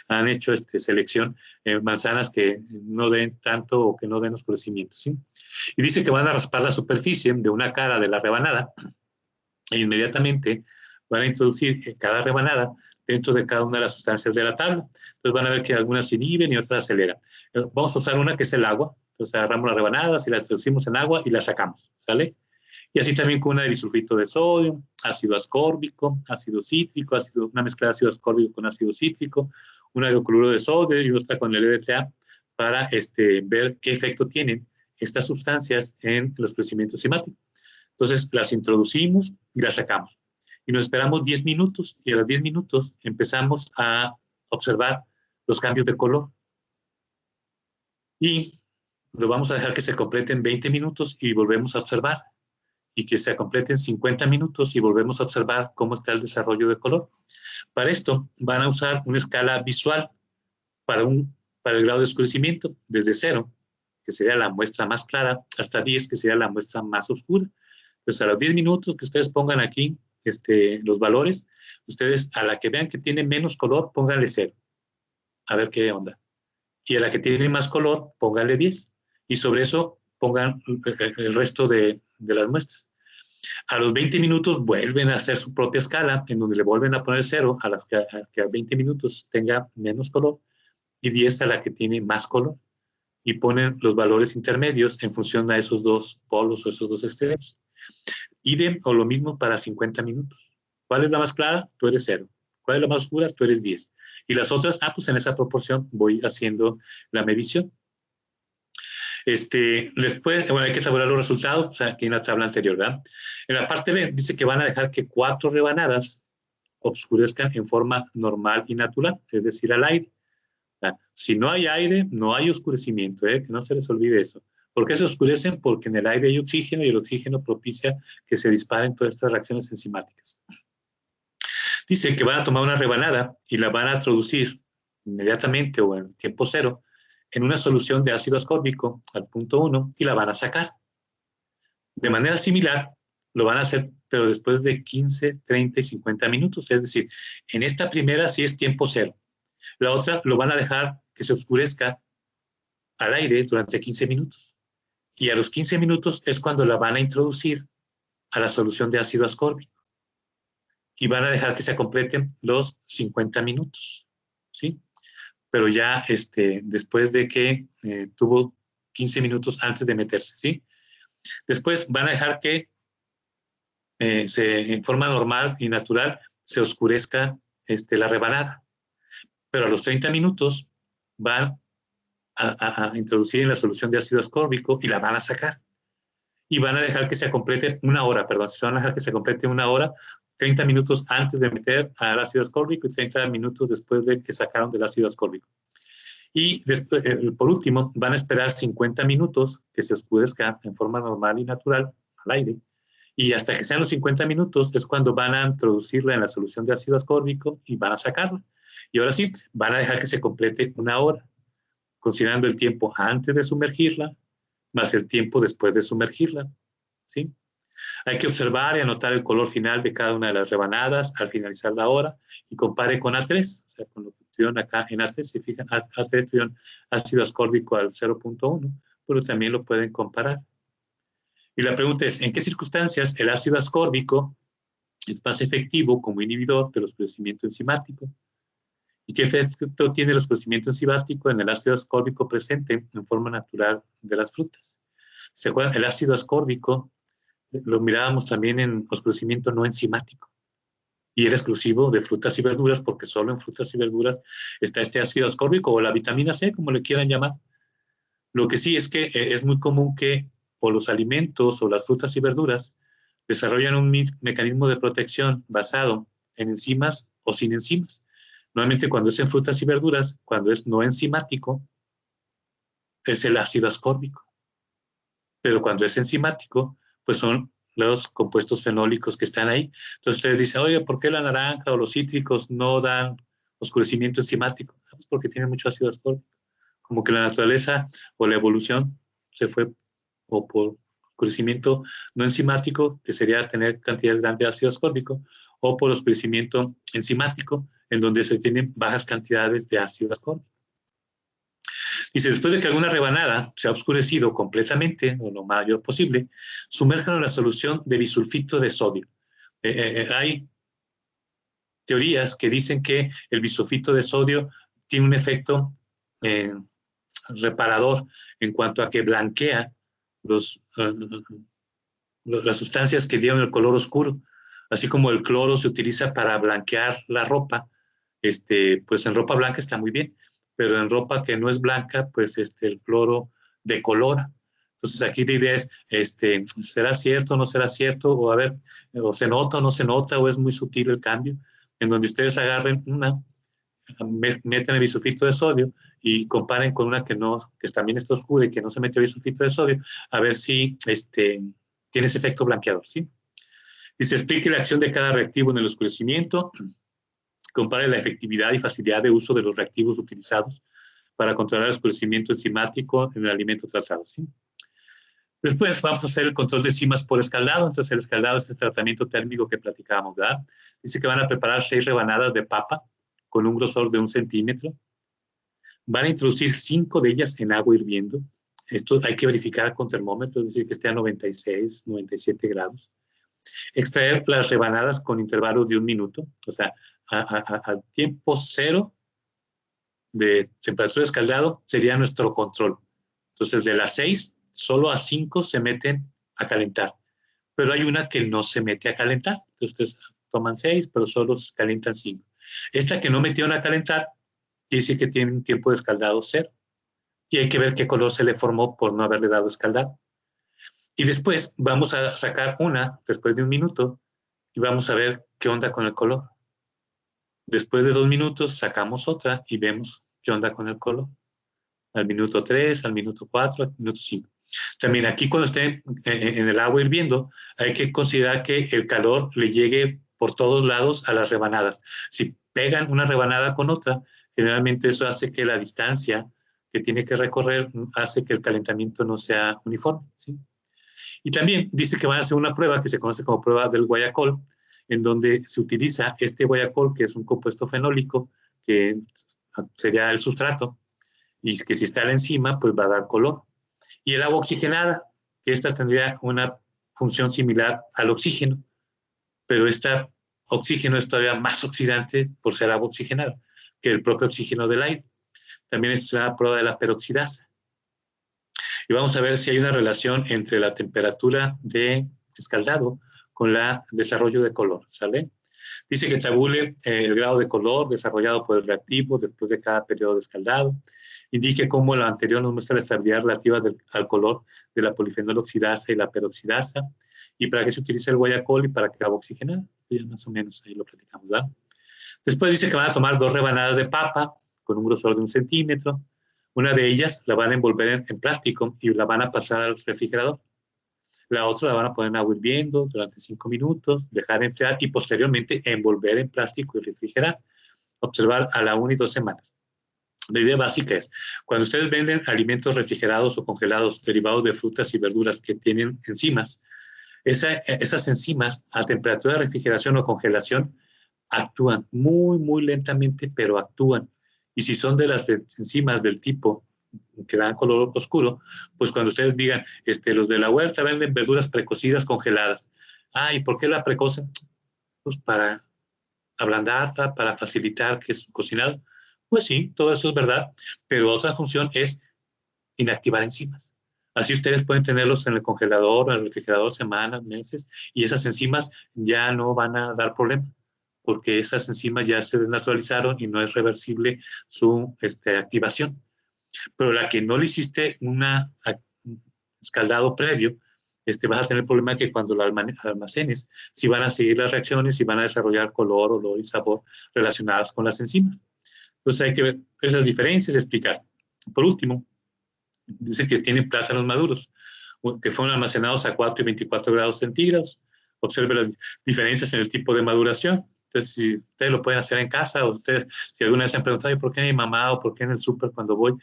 han hecho selección, manzanas que no den tanto o que no den oscurecimiento, ¿sí? Y dice que van a raspar la superficie de una cara de la rebanada e inmediatamente van a introducir cada rebanada dentro de cada una de las sustancias de la tabla. Entonces van a ver que algunas se inhiben y otras aceleran. Vamos a usar una que es el agua. Entonces agarramos las rebanadas y las introducimos en agua y las sacamos, ¿sale? Y así también con una de bisulfito de sodio, ácido ascórbico, ácido cítrico, una mezcla de ácido ascórbico con ácido cítrico, una de cloruro de sodio y otra con el EDTA para ver qué efecto tienen estas sustancias en los crecimientos enzimáticos. Entonces las introducimos y las sacamos. Y nos esperamos 10 minutos y a los 10 minutos empezamos a observar los cambios de color. Y lo vamos a dejar que se completen 20 minutos y volvemos a observar. Y que se completen 50 minutos y volvemos a observar cómo está el desarrollo de color. Para esto van a usar una escala visual para el grado de oscurecimiento, desde 0, que sería la muestra más clara, hasta 10, que sería la muestra más oscura. Entonces, a los 10 minutos que ustedes pongan aquí los valores, ustedes a la que vean que tiene menos color, pónganle 0. A ver qué onda. Y a la que tiene más color, pónganle 10. Y sobre eso pongan el resto de las muestras. A los 20 minutos vuelven a hacer su propia escala, en donde le vuelven a poner 0 a las que a 20 minutos tenga menos color y 10 a la que tiene más color. Y ponen los valores intermedios en función a esos dos polos o esos dos extremos. Idem o lo mismo para 50 minutos. ¿Cuál es la más clara? Tú eres 0. ¿Cuál es la más oscura? Tú eres 10. Y las otras, pues en esa proporción voy haciendo la medición. Después, bueno, hay que tabular los resultados, o sea, aquí en la tabla anterior, ¿verdad? En la parte B dice que van a dejar que 4 rebanadas oscurezcan en forma normal y natural, es decir, al aire. Si no hay aire, no hay oscurecimiento, que no se les olvide eso. ¿Por qué se oscurecen? Porque en el aire hay oxígeno y el oxígeno propicia que se disparen todas estas reacciones enzimáticas. Dice que van a tomar una rebanada y la van a introducir inmediatamente o en tiempo 0 en una solución de ácido ascórbico al punto 1 y la van a sacar. De manera similar, lo van a hacer, pero después de 15, 30 y 50 minutos. Es decir, en esta primera sí es tiempo 0. La otra lo van a dejar que se oscurezca al aire durante 15 minutos. Y a los 15 minutos es cuando la van a introducir a la solución de ácido ascórbico. Y van a dejar que se completen los 50 minutos. ¿Sí? Pero ya después de que tuvo 15 minutos antes de meterse, ¿sí? Después van a dejar que en forma normal y natural se oscurezca la rebanada. Pero a los 30 minutos van a introducir en la solución de ácido ascórbico y la van a sacar. Y van a dejar que se complete una hora, se van a dejar que se complete una hora, 30 minutos antes de meter al ácido ascórbico y 30 minutos después de que sacaron del ácido ascórbico. Y después, por último, van a esperar 50 minutos que se oscurezca en forma normal y natural al aire. Y hasta que sean los 50 minutos es cuando van a introducirla en la solución de ácido ascórbico y van a sacarla. Y ahora sí, van a dejar que se complete una hora, considerando el tiempo antes de sumergirla, más el tiempo después de sumergirla. ¿Sí? Hay que observar y anotar el color final de cada una de las rebanadas al finalizar la hora y compare con A3, o sea, con lo que tuvieron acá en A3. Si fijan, A3 tuvieron ácido ascórbico al 0.1, pero también lo pueden comparar. Y la pregunta es, ¿en qué circunstancias el ácido ascórbico es más efectivo como inhibidor del oscurecimiento enzimático? ¿Y qué efecto tiene el oscurecimiento enzimático en el ácido ascórbico presente en forma natural de las frutas? ¿Se acuerdan? El ácido ascórbico lo mirábamos también en oscurecimiento no enzimático y era exclusivo de frutas y verduras porque solo en frutas y verduras está este ácido ascórbico o la vitamina C, como le quieran llamar. Lo que sí es que es muy común que o los alimentos o las frutas y verduras desarrollan un mecanismo de protección basado en enzimas o sin enzimas. Normalmente cuando es en frutas y verduras, cuando es no enzimático, es el ácido ascórbico. Pero cuando es enzimático, pues son los compuestos fenólicos que están ahí. Entonces ustedes dicen, oye, ¿por qué la naranja o los cítricos no dan oscurecimiento enzimático? Pues porque tienen mucho ácido ascórbico. Como que la naturaleza o la evolución se fue o por oscurecimiento no enzimático, que sería tener cantidades grandes de ácido ascórbico, o por oscurecimiento enzimático, en donde se tienen bajas cantidades de ácido ascórbico. Dice, después de que alguna rebanada se ha oscurecido completamente, o lo mayor posible, sumérjanlo en la solución de bisulfito de sodio. Hay teorías que dicen que el bisulfito de sodio tiene un efecto reparador en cuanto a que blanquea las sustancias que dieron el color oscuro, así como el cloro se utiliza para blanquear la ropa, pues en ropa blanca está muy bien, pero en ropa que no es blanca, pues el cloro decolora. Entonces aquí la idea es, ¿será cierto o no será cierto? O a ver, o se nota o no se nota, o es muy sutil el cambio, en donde ustedes agarren una meten el bisulfito de sodio y comparen con una que también está oscura y que no se metió bisulfito de sodio, a ver si tiene ese efecto blanqueador, ¿sí? Y se explique la acción de cada reactivo en el oscurecimiento, compare la efectividad y facilidad de uso de los reactivos utilizados para controlar el oscurecimiento enzimático en el alimento tratado, ¿sí? Después vamos a hacer el control de enzimas por escaldado. Entonces, el escaldado es el tratamiento térmico que platicábamos, ¿verdad? Dice que van a preparar 6 rebanadas de papa con un grosor de 1 centímetro. Van a introducir 5 de ellas en agua hirviendo. Esto hay que verificar con termómetro, es decir, que esté a 96, 97 grados. Extraer las rebanadas con intervalos de 1 minuto, o sea, al tiempo cero de temperatura de escaldado sería nuestro control. Entonces, de las 6, solo a 5 se meten a calentar, pero hay una que no se mete a calentar. Entonces, ustedes toman 6, pero solo calientan 5. Esta que no metieron a calentar, quiere decir que tiene un tiempo de escaldado 0. Y hay que ver qué color se le formó por no haberle dado escaldado. Y después vamos a sacar una, después de 1 minuto, y vamos a ver qué onda con el color. Después de 2 minutos sacamos otra y vemos qué onda con el color. Al minuto 3, al minuto 4, al minuto 5. También aquí cuando estén en el agua hirviendo, hay que considerar que el calor le llegue por todos lados a las rebanadas. Si pegan una rebanada con otra, generalmente eso hace que la distancia que tiene que recorrer hace que el calentamiento no sea uniforme, ¿sí? Y también dice que van a hacer una prueba que se conoce como prueba del guayacol, en donde se utiliza este guayacol, que es un compuesto fenólico, que sería el sustrato, y que si está a la enzima, pues va a dar color. Y el agua oxigenada, que esta tendría una función similar al oxígeno, pero este oxígeno es todavía más oxidante por ser agua oxigenada que el propio oxígeno del aire. También es una prueba de la peroxidasa. Y vamos a ver si hay una relación entre la temperatura de escaldado con el desarrollo de color, ¿sale? Dice que tabule el grado de color desarrollado por el reactivo después de cada periodo de escaldado. Indique cómo lo anterior nos muestra la estabilidad relativa al color de la polifenol oxidasa y la peroxidasa. Y para qué se utiliza el guayacol y para qué agua oxigenada. Ya más o menos ahí lo platicamos, ¿verdad? Después dice que van a tomar 2 rebanadas de papa con un grosor de 1 centímetro. Una de ellas la van a envolver en plástico y la van a pasar al refrigerador. La otra la van a poner en agua hirviendo durante 5 minutos, dejar enfriar y posteriormente envolver en plástico y refrigerar. Observar a la 1 y 2 semanas. La idea básica es, cuando ustedes venden alimentos refrigerados o congelados derivados de frutas y verduras que tienen enzimas, esas enzimas a temperatura de refrigeración o congelación actúan muy, muy lentamente, pero actúan. Y si son de las enzimas del tipo que dan color oscuro, pues cuando ustedes digan, los de la huerta venden verduras precocidas congeladas. Ah, ¿y por qué la precocen? Pues para ablandarla, para facilitar que es cocinado. Pues sí, todo eso es verdad, pero otra función es inactivar enzimas. Así ustedes pueden tenerlos en el congelador, en el refrigerador semanas, meses, y esas enzimas ya no van a dar problema, porque esas enzimas ya se desnaturalizaron y no es reversible su activación. Pero la que no le hiciste un escaldado previo, vas a tener el problema que cuando lo almacenes, si van a seguir las reacciones y van a desarrollar color, olor y sabor relacionadas con las enzimas. Entonces hay que ver esas diferencias y explicar. Por último, dice que tienen plátanos maduros, que fueron almacenados a 4 y 24 grados centígrados. Observe las diferencias en el tipo de maduración. Entonces, si ustedes lo pueden hacer en casa, o ustedes, si alguna vez se han preguntado, ¿por qué mi mamá o por qué en el súper cuando voy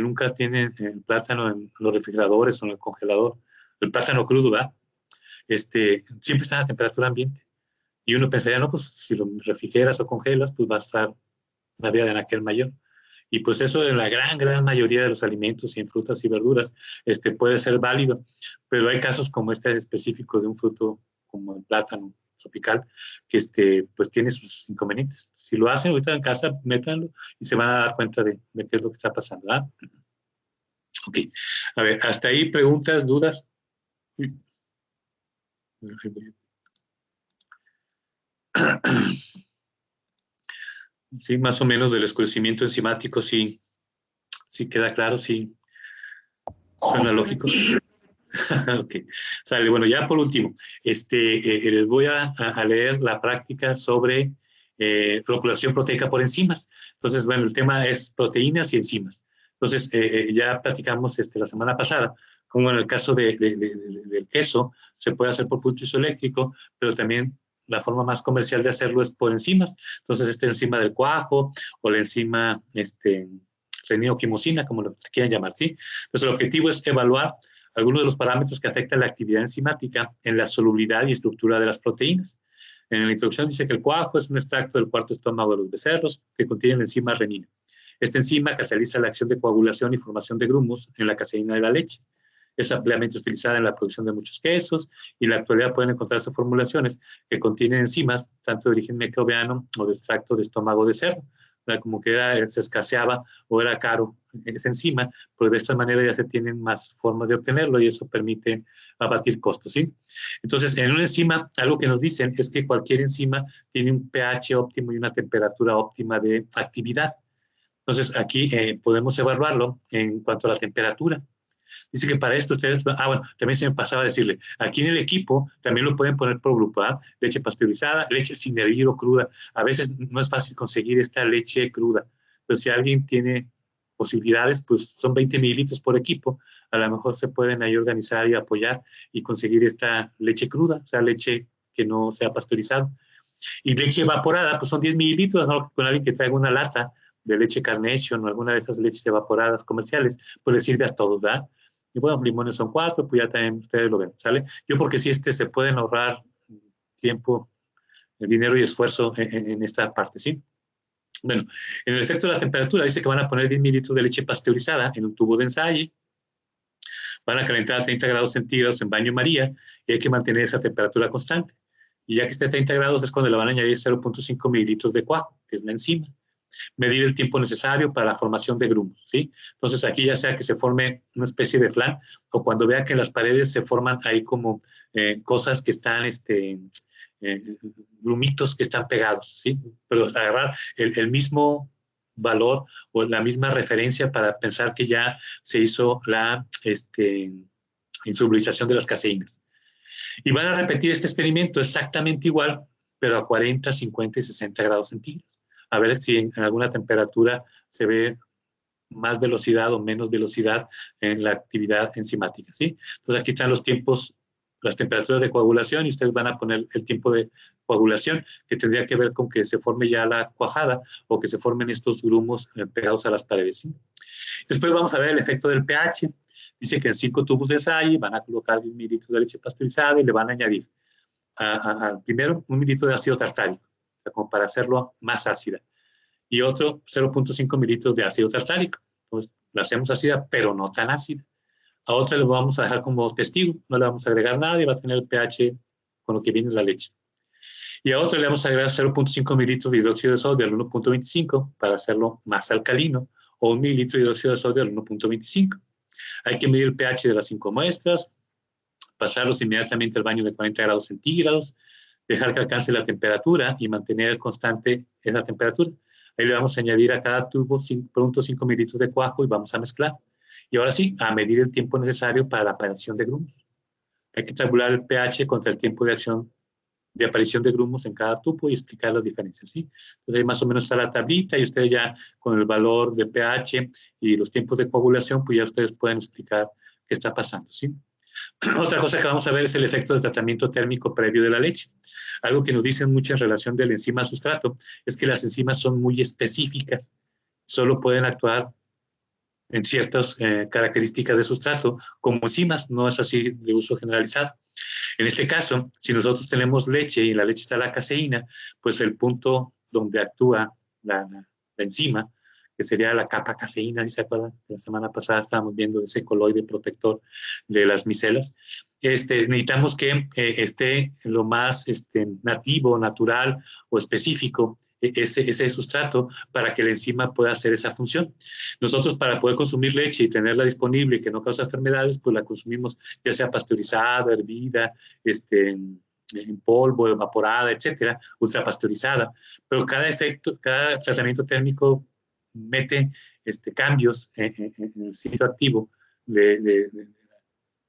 nunca tienen el plátano en los refrigeradores o en el congelador? El plátano crudo, ¿verdad? Siempre está a temperatura ambiente. Y uno pensaría, no, pues si lo refrigeras o congelas, pues va a estar la vida de anaquel mayor. Y pues eso en la gran, gran mayoría de los alimentos y en frutas y verduras puede ser válido, pero hay casos como este específico de un fruto como el plátano tropical, que pues tiene sus inconvenientes. Si lo hacen ahorita en casa, métanlo y se van a dar cuenta de qué es lo que está pasando, ¿verdad? Ok, a ver, hasta ahí preguntas, dudas. Sí, más o menos del oscurecimiento enzimático, sí queda claro, sí suena lógico. Ok, sale. Bueno, ya por último, les voy a leer la práctica sobre floculación proteica por enzimas. Entonces, bueno, el tema es proteínas y enzimas. Entonces, ya platicamos la semana pasada, como en el caso del queso, se puede hacer por pulso isoeléctrico, pero también la forma más comercial de hacerlo es por enzimas. Entonces, esta enzima del cuajo o la enzima reninoquimosina, como lo quieran llamar, ¿sí? Entonces, el objetivo es evaluar algunos de los parámetros que afectan la actividad enzimática en la solubilidad y estructura de las proteínas. En la introducción dice que el cuajo es un extracto del cuarto estómago de los becerros que contiene la enzima renina. Esta enzima cataliza la acción de coagulación y formación de grumos en la caseína de la leche. Es ampliamente utilizada en la producción de muchos quesos y en la actualidad pueden encontrarse formulaciones que contienen enzimas tanto de origen microbiano o de extracto de estómago de cerdo. Como que se escaseaba o era caro esa enzima, pues de esta manera ya se tienen más formas de obtenerlo y eso permite abatir costos, ¿sí? Entonces, en una enzima, algo que nos dicen es que cualquier enzima tiene un pH óptimo y una temperatura óptima de actividad. Entonces, aquí podemos evaluarlo en cuanto a la temperatura. Dice que para esto ustedes, bueno, también se me pasaba a decirle, aquí en el equipo también lo pueden poner por grupo, ¿eh? Leche pasteurizada, leche sin hervir o cruda. A veces no es fácil conseguir esta leche cruda, pero si alguien tiene posibilidades, pues son 20 mililitros por equipo, a lo mejor se pueden ahí organizar y apoyar y conseguir esta leche cruda, o sea, leche que no sea pasteurizada. Y leche evaporada, pues son 10 mililitros, ¿no? Con alguien que traiga una lata de leche Carnation o alguna de esas leches evaporadas comerciales, pues les sirve a todos, ¿verdad? Y bueno, limones son 4, pues ya también ustedes lo ven, ¿sale? Yo porque si se pueden ahorrar tiempo, dinero y esfuerzo en esta parte, ¿sí? Bueno, en el efecto de la temperatura dice que van a poner 10 mililitros de leche pasteurizada en un tubo de ensayo, van a calentar a 30 grados centígrados en baño María y hay que mantener esa temperatura constante. Y ya que esté a 30 grados es cuando le van a añadir 0.5 mililitros de cuajo, que es la enzima. Medir el tiempo necesario para la formación de grumos, ¿sí? Entonces aquí ya sea que se forme una especie de flan o cuando vean que en las paredes se forman ahí como cosas que están, grumitos que están pegados, ¿sí? Pero agarrar el mismo valor o la misma referencia para pensar que ya se hizo la insolubilización de las caseínas. Y van a repetir este experimento exactamente igual, pero a 40, 50 y 60 grados centígrados. A ver si en alguna temperatura se ve más velocidad o menos velocidad en la actividad enzimática, ¿sí? Entonces aquí están los tiempos, las temperaturas de coagulación y ustedes van a poner el tiempo de coagulación que tendría que ver con que se forme ya la cuajada o que se formen estos grumos pegados a las paredes, ¿sí? Después vamos a ver el efecto del pH. Dice que en 5 tubos de ensayo van a colocar 10 mililitros de leche pasteurizada y le van a añadir al primero 1 mililitro de ácido tartárico, o sea, como para hacerlo más ácida, y otro 0.5 mililitros de ácido tartárico. Entonces, la hacemos ácida, pero no tan ácida. A otra le vamos a dejar como testigo, no le vamos a agregar nada y va a tener el pH con lo que viene la leche. Y a otra le vamos a agregar 0.5 mililitros de hidróxido de sodio al 1.25 para hacerlo más alcalino, o 1 mililitro de hidróxido de sodio al 1.25. Hay que medir el pH de las 5 muestras, pasarlos inmediatamente al baño de 40 grados centígrados, dejar que alcance la temperatura y mantener constante esa temperatura. Ahí le vamos a añadir a cada tubo 0.5 mililitros de cuajo y vamos a mezclar. Y ahora sí, a medir el tiempo necesario para la aparición de grumos. Hay que tabular el pH contra el tiempo de acción de aparición de grumos en cada tubo y explicar las diferencias, ¿sí? Entonces ahí más o menos está la tablita y ustedes ya con el valor de pH y los tiempos de coagulación, pues ya ustedes pueden explicar qué está pasando, ¿sí? Otra cosa que vamos a ver es el efecto del tratamiento térmico previo de la leche. Algo que nos dicen mucho en relación del enzima sustrato es que las enzimas son muy específicas, solo pueden actuar en ciertas características de sustrato como enzimas, no es así de uso generalizado. En este caso, si nosotros tenemos leche y en la leche está la caseína, pues el punto donde actúa la enzima, que sería la capa caseína, si se acuerdan, la semana pasada estábamos viendo ese coloide protector de las micelas. Necesitamos que esté lo más nativo, natural o específico ese sustrato para que la enzima pueda hacer esa función. Nosotros para poder consumir leche y tenerla disponible y que no causa enfermedades, pues la consumimos ya sea pasteurizada, hervida, en polvo, evaporada, etcétera, ultrapasteurizada. Pero cada tratamiento térmico mete cambios en el sitio activo de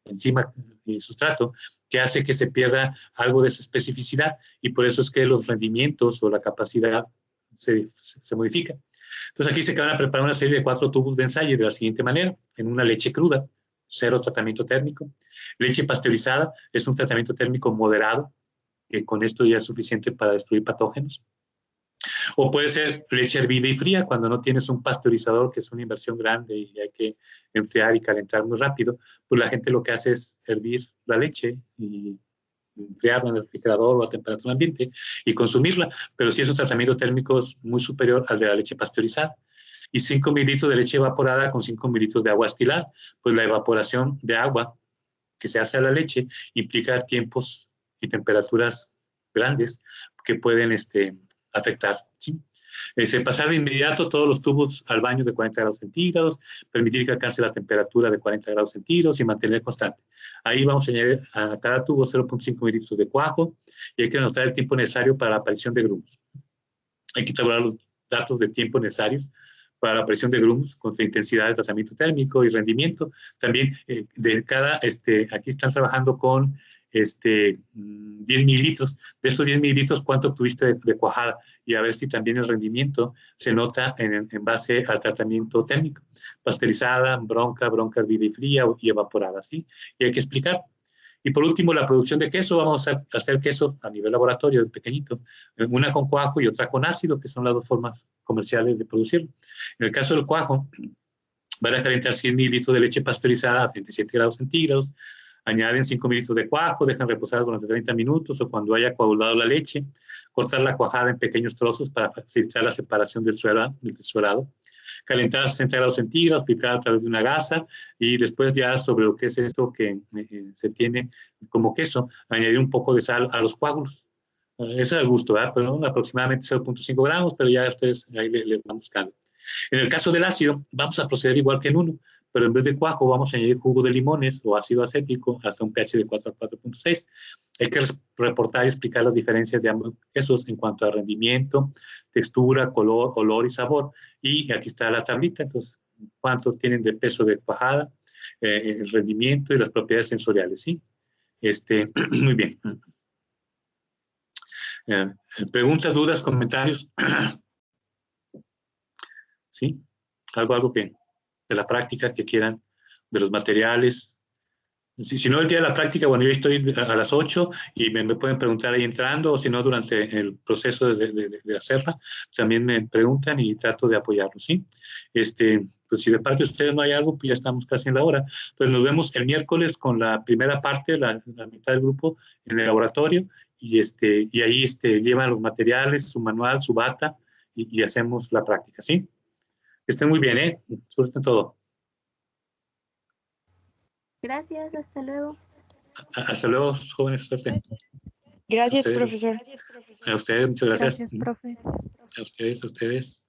enzima y sustrato, que hace que se pierda algo de esa especificidad, y por eso es que los rendimientos o la capacidad se modifica. Entonces aquí se van a preparar una serie de 4 tubos de ensayo de la siguiente manera: en una leche cruda, 0 tratamiento térmico; leche pasteurizada es un tratamiento térmico moderado, que con esto ya es suficiente para destruir patógenos. O puede ser leche hervida y fría, cuando no tienes un pasteurizador, que es una inversión grande y hay que enfriar y calentar muy rápido, pues la gente lo que hace es hervir la leche y enfriarla en el refrigerador o a temperatura ambiente y consumirla, pero sí es un tratamiento térmico muy superior al de la leche pasteurizada. Y 5 mililitros de leche evaporada con 5 mililitros de agua destilada, pues la evaporación de agua que se hace a la leche implica tiempos y temperaturas grandes que pueden afectar, ¿sí? Pasar de inmediato todos los tubos al baño de 40 grados centígrados, permitir que alcance la temperatura de 40 grados centígrados y mantener constante. Ahí vamos a añadir a cada tubo 0.5 mililitros de cuajo, y hay que anotar el tiempo necesario para la aparición de grumos. Hay que tabular los datos de tiempo necesarios para la aparición de grumos, con intensidad de tratamiento térmico y rendimiento. También de cada, aquí están trabajando con 10 mililitros. De estos 10 mililitros, ¿cuánto obtuviste de cuajada? Y a ver si también el rendimiento se nota en base al tratamiento térmico. Pasteurizada, bronca hervida y fría y evaporada, ¿sí? Y hay que explicar. Y por último, la producción de queso. Vamos a hacer queso a nivel laboratorio, pequeñito, una con cuajo y otra con ácido, que son las dos formas comerciales de producirlo. En el caso del cuajo, van a calentar 100 mililitros de leche pasteurizada a 37 grados centígrados, añaden 5 mililitros de cuajo, dejan reposar durante 30 minutos o cuando haya coagulado la leche, cortar la cuajada en pequeños trozos para facilitar la separación del dessuelado, calentar a 60 grados centígrados, filtrar a través de una gasa, y después ya sobre lo que es esto que se tiene como queso, añadir un poco de sal a los coágulos. Eso es al gusto, ¿verdad? Pero aproximadamente 0.5 gramos, pero ya ustedes ahí le van buscando. En el caso del ácido, vamos a proceder igual que en uno, pero en vez de cuajo vamos a añadir jugo de limones o ácido acético hasta un pH de 4 a 4.6. Hay que reportar y explicar las diferencias de ambos quesos en cuanto a rendimiento, textura, color, olor y sabor. Y aquí está la tablita, entonces, cuántos tienen de peso de cuajada, el rendimiento y las propiedades sensoriales, ¿sí? Muy bien. Preguntas, dudas, comentarios. ¿Sí? Algo que de la práctica que quieran, de los materiales. Si no, el día de la práctica, bueno, yo estoy a las 8 y me pueden preguntar ahí entrando, o si no, durante el proceso de hacerla, también me preguntan y trato de apoyarlos, ¿sí? Pues si de parte de ustedes no hay algo, pues ya estamos casi en la hora. Entonces nos vemos el miércoles con la primera parte, la mitad del grupo, en el laboratorio, y ahí llevan los materiales, su manual, su bata, y hacemos la práctica, ¿sí? Que estén muy bien, ¿eh? Suerte en todo. Gracias, hasta luego. Hasta luego, jóvenes. Suerte. Gracias, A ustedes, profesor. a ustedes, muchas gracias. Gracias, profe. A ustedes.